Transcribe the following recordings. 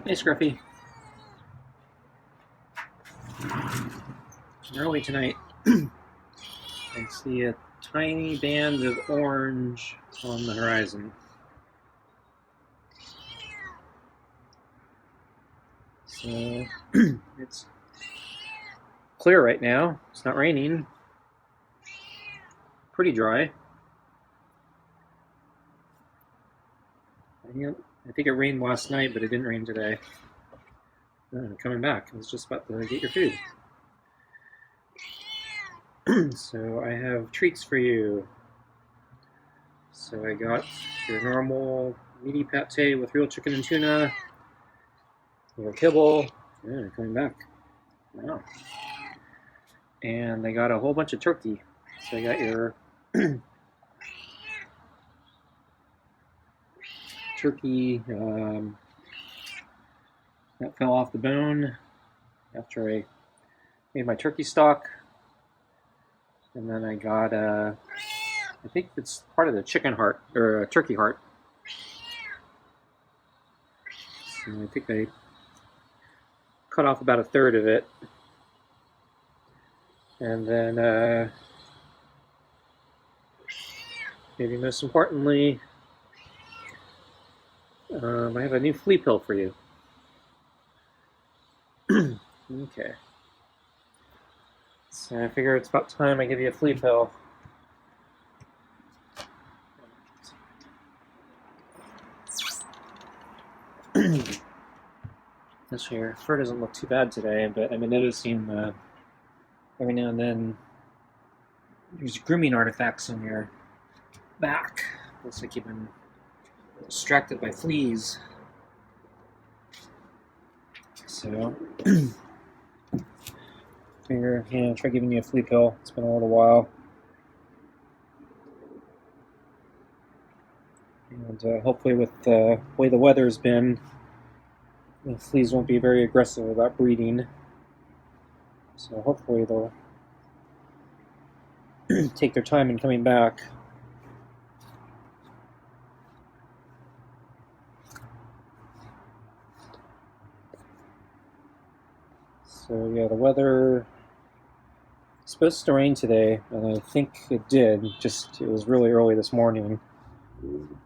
Hey, Scruffy. Early tonight, I see a tiny band of orange on the horizon. So, it's clear right now. It's not raining. Pretty dry. I think it rained last night, but it didn't rain today. Coming back. I was just about to get your food. So I have treats for you. So I got your normal meaty pate with real chicken and tuna, your kibble. Yeah, coming back. Wow. And I got a whole bunch of turkey. So I got your turkey that fell off the bone after I made my turkey stock. And then I got I think it's part of the chicken heart, or turkey heart. So I think I cut off about a third of it. And then, maybe most importantly, I have a new flea pill for you. Okay. So I figure it's about time I give you a flea pill. This your fur doesn't look too bad today, but I've been noticing every now and then there's grooming artifacts on your back. Looks like you've been distracted by fleas. So, figure, try giving you a flea pill. It's been a little while. And hopefully with the way the weather's been, the fleas won't be very aggressive about breeding. So hopefully they'll take their time in coming back. So yeah, the weather is supposed to rain today, and I think it did. It was really early this morning,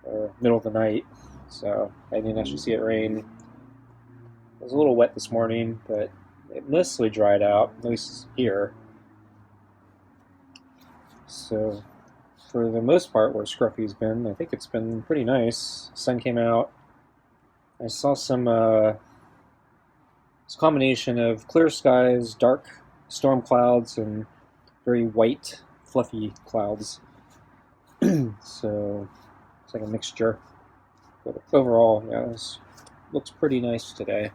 or middle of the night, so I didn't actually see it rain. It was a little wet this morning, but it mostly dried out, at least here. So for the most part, where Scruffy's been, I think it's been pretty nice. Sun came out. I saw some it's a combination of clear skies, dark storm clouds, and very white, fluffy clouds. So it's like a mixture. But overall, yeah, it looks pretty nice today.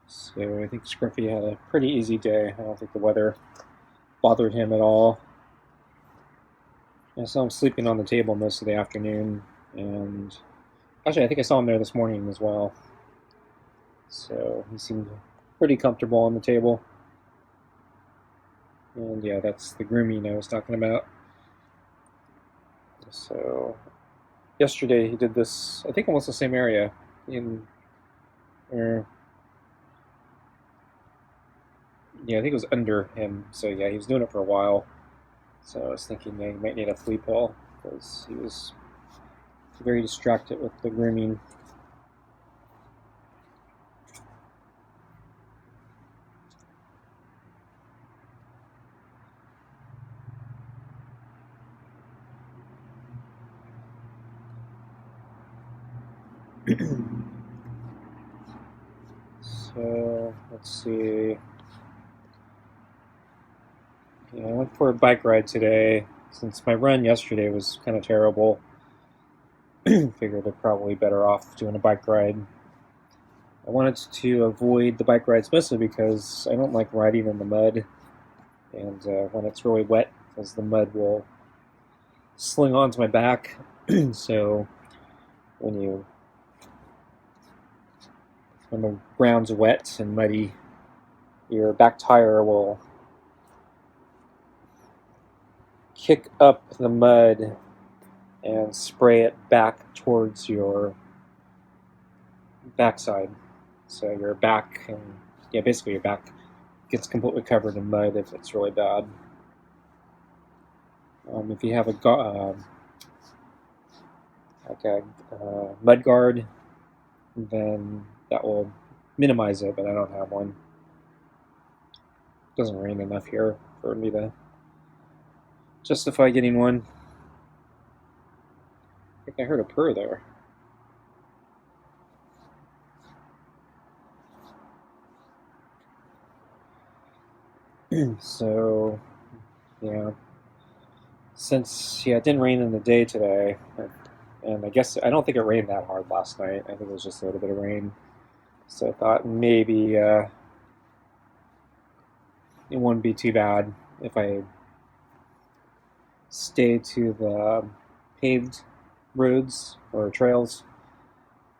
So I think Scruffy had a pretty easy day. I don't think the weather bothered him at all. I saw him sleeping on the table most of the afternoon, and actually I think I saw him there this morning as well. So he seemed pretty comfortable on the table. And yeah, that's the grooming I was talking about. So yesterday he did this, I think almost the same area yeah, I think it was under him. So yeah, he was doing it for a while. So I was thinking he might need a flea pill because he was very distracted with the grooming. So let's see. Yeah, I went for a bike ride today. Since my run yesterday was kind of terrible, figured they're probably better off doing a bike ride. I wanted to avoid the bike rides mostly because I don't like riding in the mud, and when it's really wet, because the mud will sling onto my back. So when the ground's wet and muddy, your back tire will kick up the mud and spray it back towards your backside. So your back, and yeah, basically your back gets completely covered in mud if it's really bad. If you have like a mud guard, then that will minimize it, but I don't have one. It doesn't rain enough here for me to justify getting one. I think I heard a purr there. So, yeah. Since, it didn't rain in the day today, and I guess I don't think it rained that hard last night. I think it was just a little bit of rain. So I thought maybe it wouldn't be too bad if I stay to the paved roads or trails.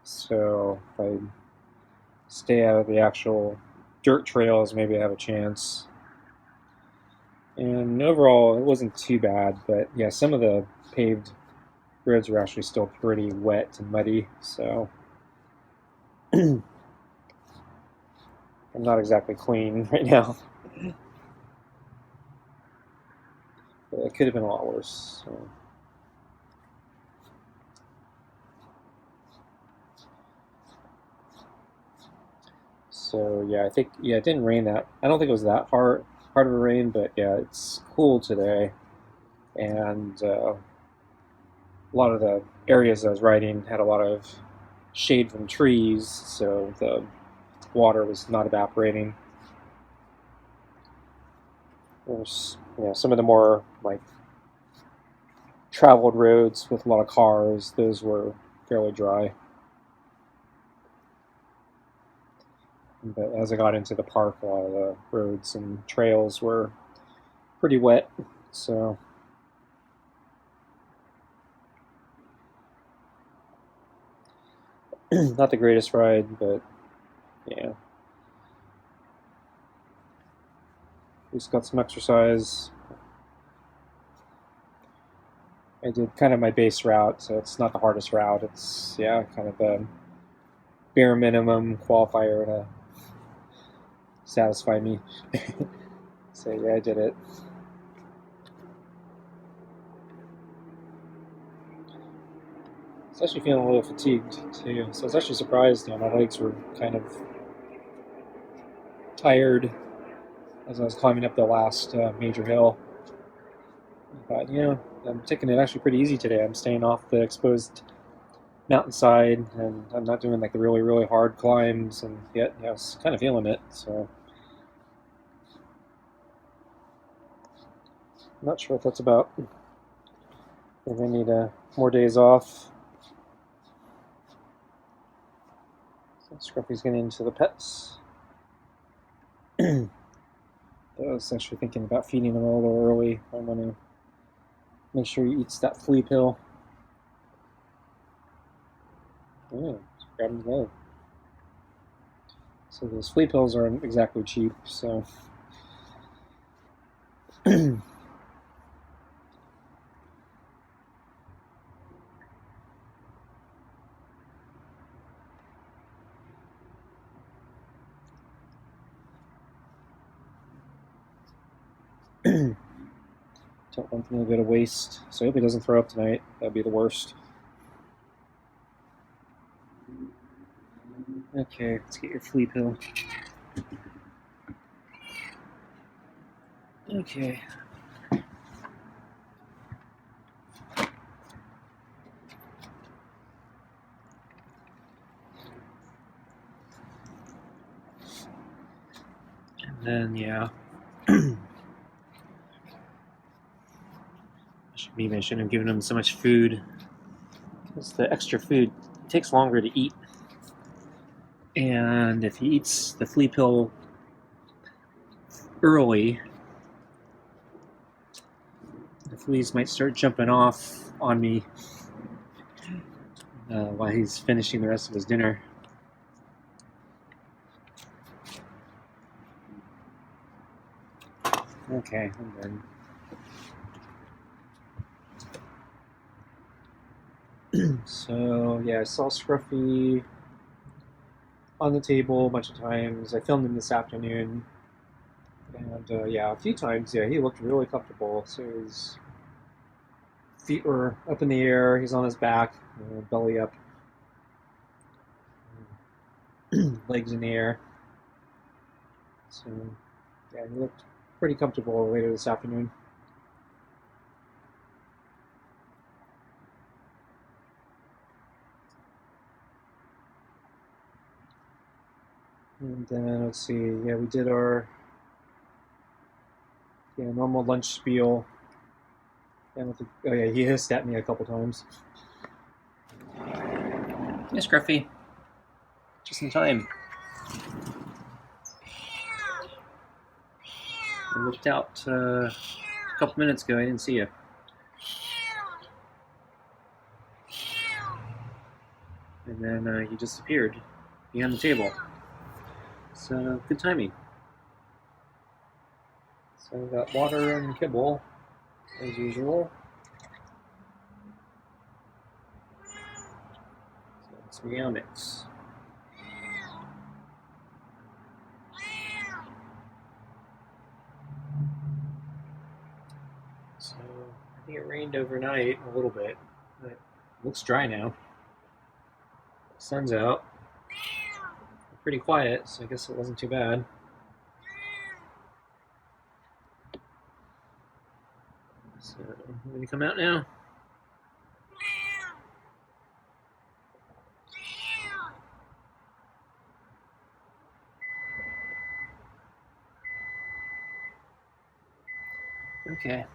So if I stay out of the actual dirt trails, maybe I have a chance. And overall, it wasn't too bad, but yeah, some of the paved roads were actually still pretty wet and muddy, so I'm not exactly clean right now. But it could have been a lot worse. So yeah, I think it didn't rain that. I don't think it was that hard of a rain, but yeah, it's cool today, and a lot of the areas I was riding had a lot of shade from trees, so the water was not evaporating. There's some of the more like traveled roads with a lot of cars; those were fairly dry. But as I got into the park, a lot of the roads and trails were pretty wet, so not the greatest ride, but yeah, at least got some exercise. I did kind of my base route, so it's not the hardest route. It's kind of the bare minimum qualifier to satisfy me. So yeah, I did it. I was actually feeling a little fatigued too, so I was actually surprised. My legs were kind of tired as I was climbing up the last major hill. But I'm taking it actually pretty easy today. I'm staying off the exposed mountainside, and I'm not doing like the really really hard climbs, and yet I was kind of feeling it. So I'm not sure what that's about. Maybe I need more days off. So Scruffy's getting into the pets. I was actually thinking about feeding him a little early. I'm going to make sure he eats that flea pill. Yeah, just grab him low. So those flea pills aren't exactly cheap, so don't want them to go to waste. So I hope he doesn't throw up tonight. That'd be the worst. Okay, let's get your flea pill. Okay. And then, maybe I shouldn't have given him so much food, because the extra food takes longer to eat. And if he eats the flea pill early, the fleas might start jumping off on me while he's finishing the rest of his dinner. Okay, I'm done. So yeah, I saw Scruffy on the table a bunch of times. I filmed him this afternoon, and yeah, a few times. Yeah, he looked really comfortable. So his feet were up in the air. He's on his back, belly up, legs in the air. So yeah, he looked pretty comfortable later this afternoon. And then let's see. Yeah, we did our normal lunch spiel. And oh yeah, he hissed at me a couple times. Yes, Scruffy. Just in time. I looked out a couple minutes ago. I didn't see you. And then you disappeared behind the table. So good timing. So we got water and kibble, as usual. So it's meow mix. So I think it rained overnight a little bit, but it looks dry now. The sun's out. Pretty quiet, so I guess it wasn't too bad. So I'm going to come out now. Okay.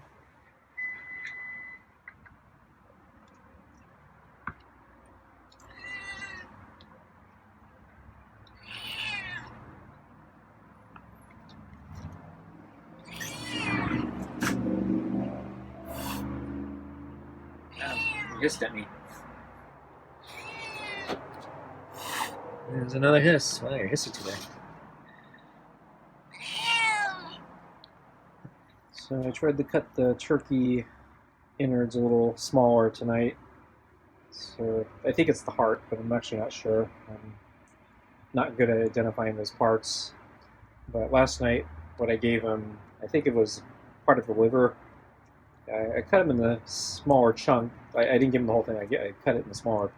You hissed at me. There's another hiss. Wow, you're hissy today. So I tried to cut the turkey innards a little smaller tonight. So I think it's the heart, but I'm actually not sure. I'm not good at identifying those parts. But last night, what I gave him, I think it was part of the liver. I cut him in the smaller chunk. I didn't give him the whole thing. I cut it in the smaller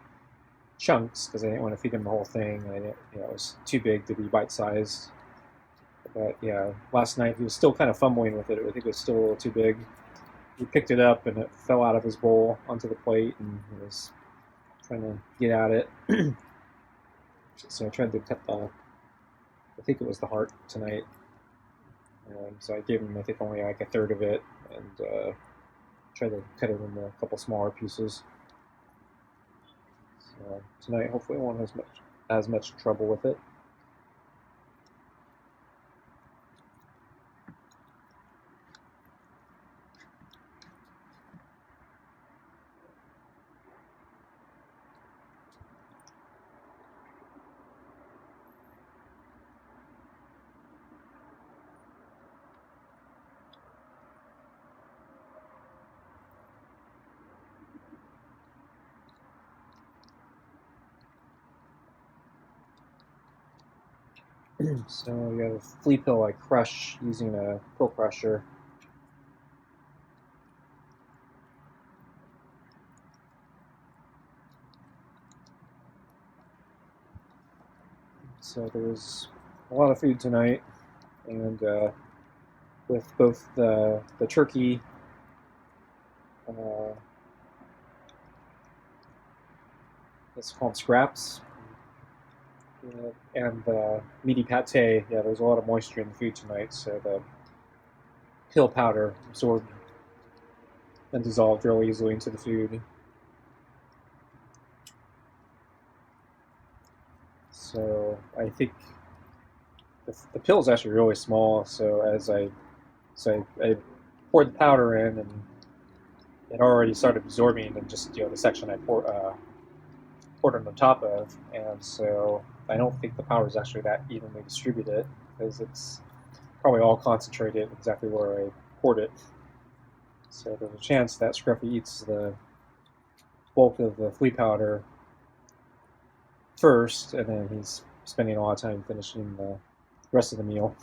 chunks because I didn't want to feed him the whole thing. I didn't, it was too big to be bite-sized. But yeah, last night he was still kind of fumbling with it. I think it was still a little too big. He picked it up and it fell out of his bowl onto the plate, and he was trying to get at it. So I tried to cut I think it was the heart tonight. So I gave him, I think, only like a third of it, and tried to cut it into a couple smaller pieces. So tonight, hopefully, I won't have as much trouble with it. So you have a flea pill I crush using a pill crusher. So there was a lot of food tonight, and with both the turkey, it's called scraps, and the meaty pate. Yeah, there was a lot of moisture in the food tonight, so the pill powder absorbed and dissolved really easily into the food. So I think the pill is actually really small. So I poured the powder in, and it already started absorbing, and just the section I poured on the top of, and so I don't think the powder is actually that evenly distributed because it's probably all concentrated exactly where I poured it. So there's a chance that Scruffy eats the bulk of the flea powder first, and then he's spending a lot of time finishing the rest of the meal.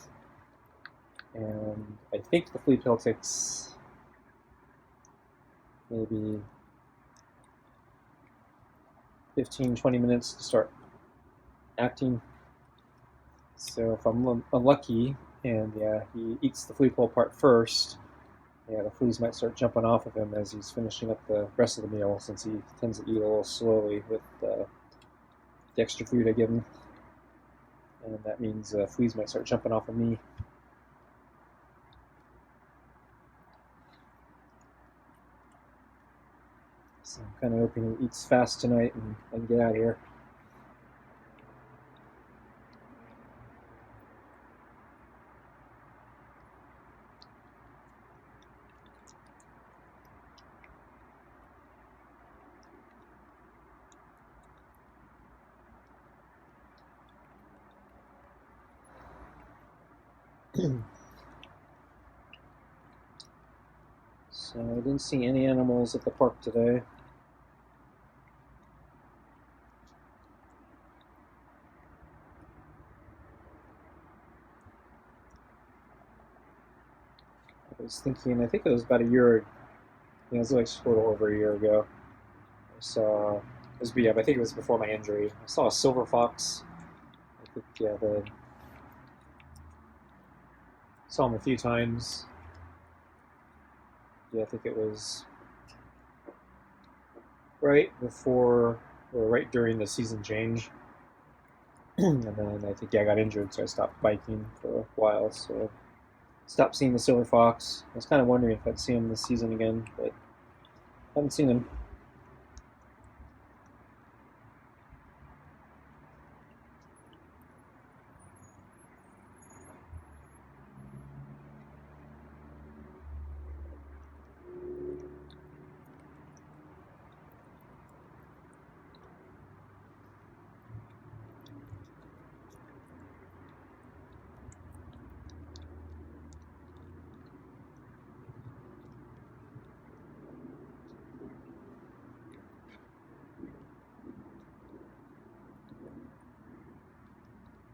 And I think the flea pill takes maybe 15-20 minutes to start acting. So if I'm unlucky and he eats the flea pill part first, the fleas might start jumping off of him as he's finishing up the rest of the meal, since he tends to eat a little slowly with the extra food I give him. And that means fleas might start jumping off of me. So I'm kind of hoping he eats fast tonight and I can get out of here. So I didn't see any animals at the park today. I was thinking, I think it was about a year, it was like a little over a year ago. I saw, I think it was before my injury. I saw a silver fox. I think, saw him a few times. I think it was right before, or right during the season change. And then I think I got injured, so I stopped biking for a while. So I stopped seeing the silver fox. I was kind of wondering if I'd see him this season again, but I haven't seen him.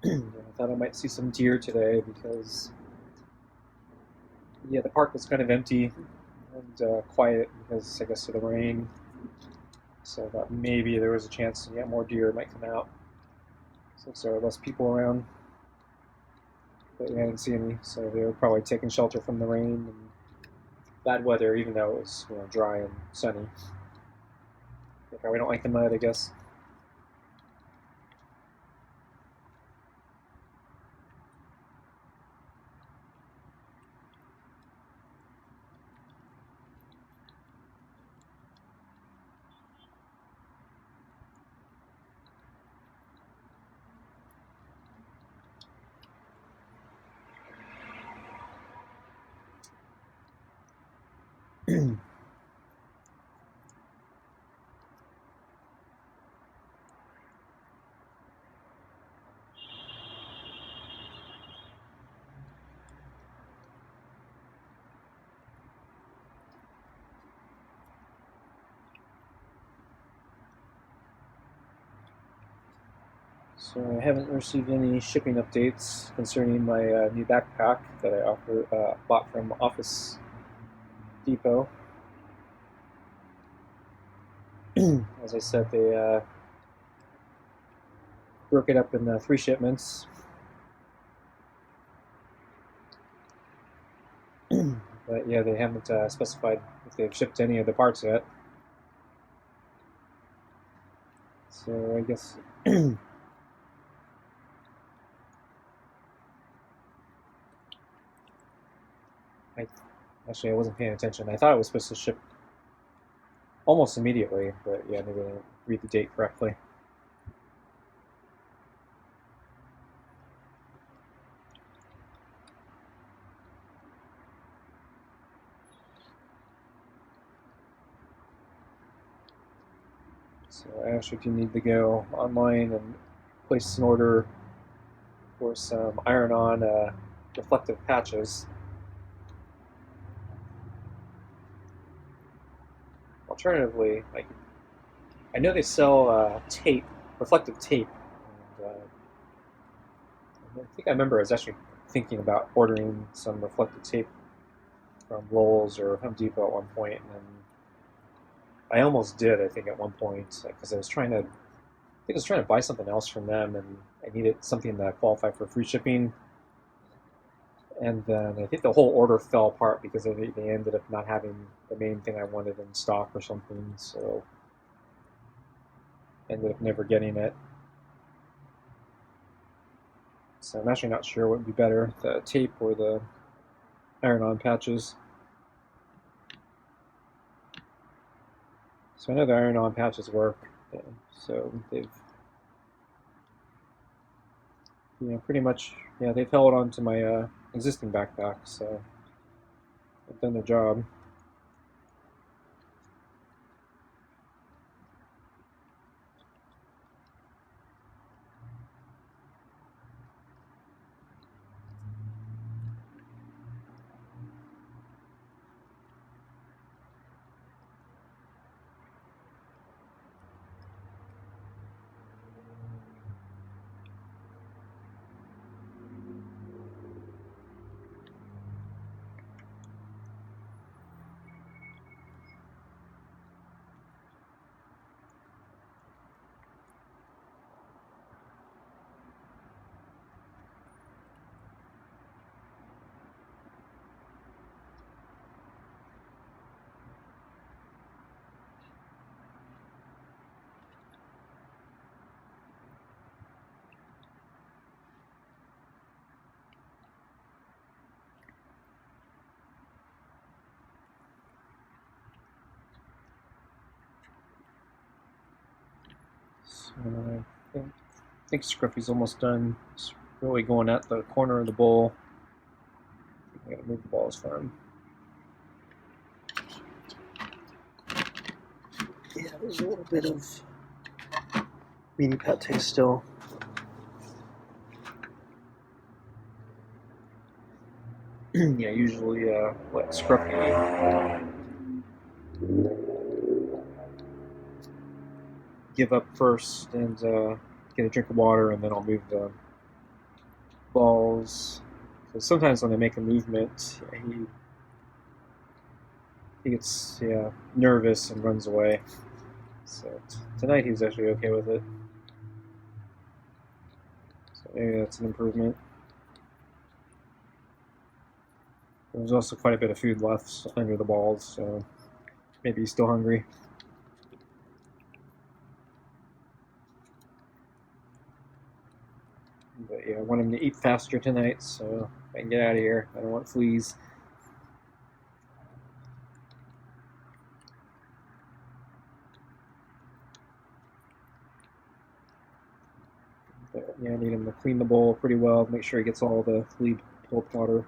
I thought I might see some deer today because, the park was kind of empty and quiet because, I guess, of the rain. So I thought maybe there was a chance more deer might come out since there are less people around. But I didn't see any, so they were probably taking shelter from the rain and bad weather, even though it was dry and sunny. They probably don't like the mud, I guess. So I haven't received any shipping updates concerning my new backpack that I bought from Office Depot. As I said, they broke it up in 3 shipments. But they haven't specified if they've shipped any of the parts yet. So I guess I wasn't paying attention. I thought it was supposed to ship almost immediately, but maybe I didn't read the date correctly. So I actually do need to go online and place an order for some iron-on reflective patches. Alternatively, I could I know they sell tape, reflective tape. And, I think I remember I was actually thinking about ordering some reflective tape from Lowe's or Home Depot at one point, and I almost did. I think at one point because I was trying to, I think I was trying to buy something else from them, and I needed something that qualified for free shipping. And then I think the whole order fell apart because they ended up not having the main thing I wanted in stock or something. So I ended up never getting it. So I'm actually not sure what would be better, the tape or the iron-on patches. So I know the iron-on patches work. Yeah, so they've, pretty much, they've held on to my existing backpack, so they've done their job. So I think Scruffy's almost done. It's really going at the corner of the bowl. I gotta move the balls for him. Yeah, there's a little bit of meaty pate still. Yeah, usually let Scruffy give up first and get a drink of water, and then I'll move the balls. So sometimes when I make a movement, he gets nervous and runs away. So tonight he was actually okay with it. So maybe that's an improvement. There's also quite a bit of food left under the balls, so maybe he's still hungry. But yeah, I want him to eat faster tonight, so I can get out of here. I don't want fleas. But yeah, I need him to clean the bowl pretty well, make sure he gets all the flea pulp water.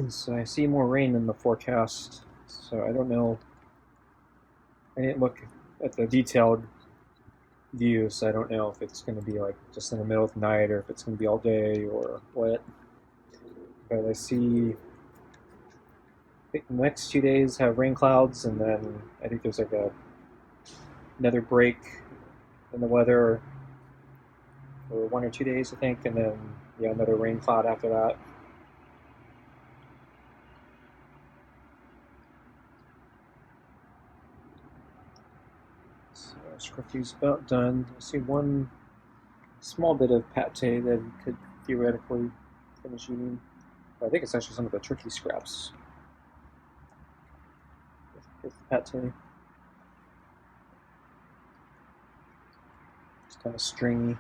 So I see more rain in the forecast, so I don't know. I didn't look at the detailed view, so I don't know if it's going to be like just in the middle of the night or if it's going to be all day or what. But I see, I think the next 2 days have rain clouds, and then I think there's like another break in the weather for 1 or 2 days, I think, and then another rain cloud after that. So Scruffy's about done. I see one small bit of pate that could theoretically finish eating. I think it's actually some of the turkey scraps with pate. It's kind of stringy.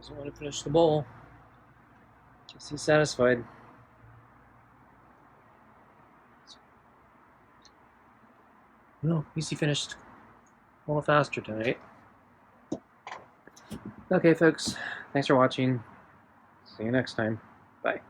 Doesn't want to finish the bowl. Guess he's satisfied. Well, at least he finished a little faster tonight. Okay, folks. Thanks for watching. See you next time. Bye.